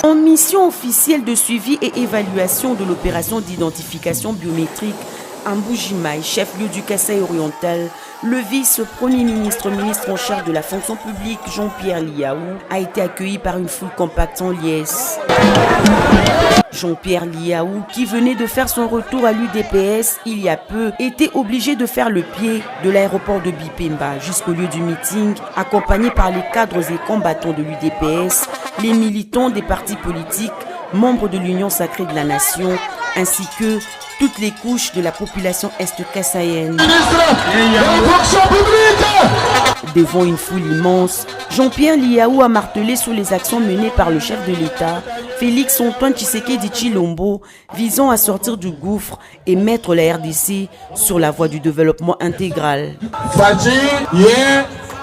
En mission officielle de suivi et évaluation de l'opération d'identification biométrique à Mbuji-Mayi, chef-lieu du Kasaï oriental, le vice-premier ministre en charge de la fonction publique, Jean-Pierre Liaou, a été accueilli par une foule compacte en liesse. Jean-Pierre Liaou, qui venait de faire son retour à l'UDPS il y a peu, était obligé de faire le pied de l'aéroport de Bipemba jusqu'au lieu du meeting, accompagné par les cadres et combattants de l'UDPS, les militants des partis politiques, membres de l'Union sacrée de la nation, ainsi que toutes les couches de la population est-kassaïenne. Devant une foule immense, Jean-Pierre Liaou a martelé sur les actions menées par le chef de l'État, Félix Antoine Tshisekedi Tshilombo, visant à sortir du gouffre et mettre la RDC sur la voie du développement intégral.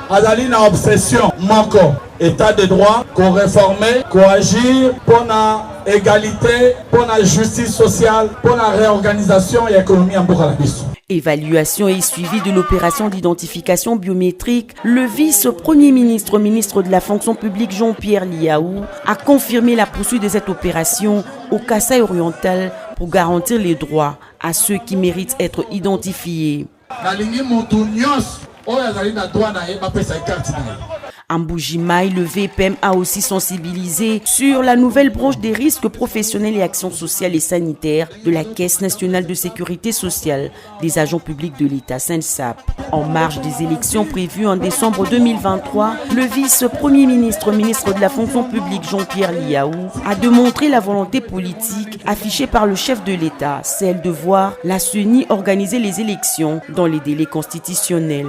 Azali na obsession moko état de droit qu'on réformer, qu'on agir pour la égalité, pour la justice sociale, pour la réorganisation et l'économie en Bokalabiso. Évaluation et suivi de l'opération d'identification biométrique, le vice-premier ministre de la fonction publique Jean-Pierre Liaou a confirmé la poursuite de cette opération au Kasaï oriental pour garantir les droits à ceux qui méritent d'être identifiés. À Mbuji-Mayi, le VPM a aussi sensibilisé sur la nouvelle branche des risques professionnels et actions sociales et sanitaires de la Caisse nationale de sécurité sociale des agents publics de l'État, CNSAP. En marge des élections prévues en décembre 2023, le vice-premier ministre de la fonction publique Jean-Pierre Liaou a démontré la volonté politique affichée par le chef de l'État, celle de voir la CENI organiser les élections dans les délais constitutionnels.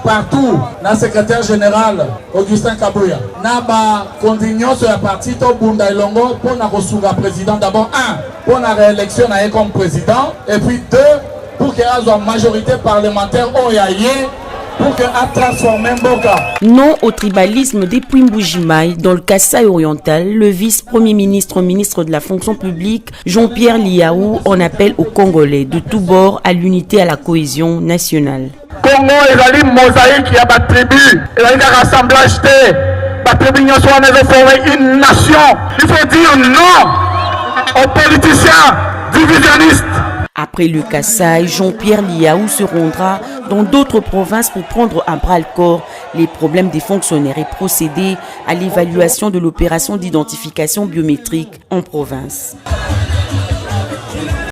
Partout, le secrétaire général Augustin Kabouya n'a pas continué sur la partie de Bunda Ilongo pour la président. D'abord, pour la réélection comme président, et puis 2, pour qu'il y ait une majorité parlementaire pour qu'il transforme Mboka. Non au tribalisme depuis Mbuji-Mayi dans le Kasaï oriental, le vice-premier ministre de la fonction publique, Jean-Pierre Liaou, en appelle aux Congolais de tous bords à l'unité et à la cohésion nationale. Congo est une mosaïque, il y a des tribus, il y a un rassemblage, les tribus sont formées une nation. Il faut dire non aux politiciens divisionnistes. Après le Kasaï, Jean-Pierre Liaou se rendra dans d'autres provinces pour prendre à bras-le-corps les problèmes des fonctionnaires et procéder à l'évaluation de l'opération d'identification biométrique en province.